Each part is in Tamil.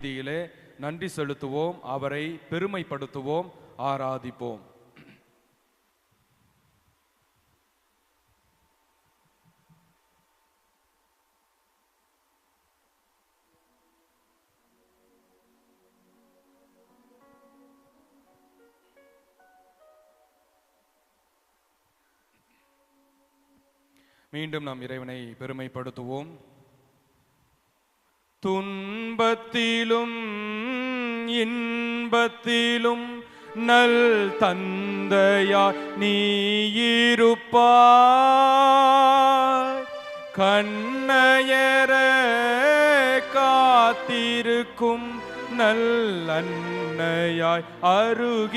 மத்தியிலே நன்றி செலுத்துவோம், அவரை பெருமைப்படுத்துவோம், ஆராதிப்போம். மீண்டும் நாம் இறைவனை பெருமைப்படுத்துவோம். துன்பத்திலும் இன்பத்திலும் நல் தந்தையாய் நீயிருப்பாய், கண்ணயர காத்திருக்கும் நல்லன்னையாய் அருகிருப்பாய்.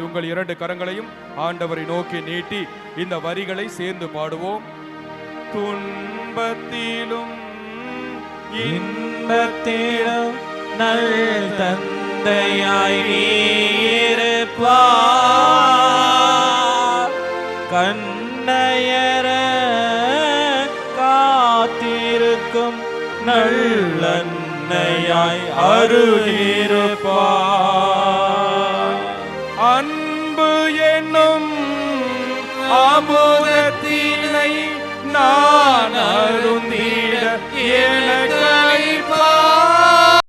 உங்கள் இரண்டு கரங்களையும் ஆண்டவரை நோக்கி நீட்டி இந்த வரிகளை சேர்ந்து பாடுவோம். துன்பத்திலும் இன்பத்திலும் நல் தந்தையாய் நீயிருப்பாய், கண்ணயர காத்திருக்கும் நல்லன்னையாய் அருகிருப்பாய். அன்பு என்னும் அமுதத்தினை நான் அருந்திட எனக்காய்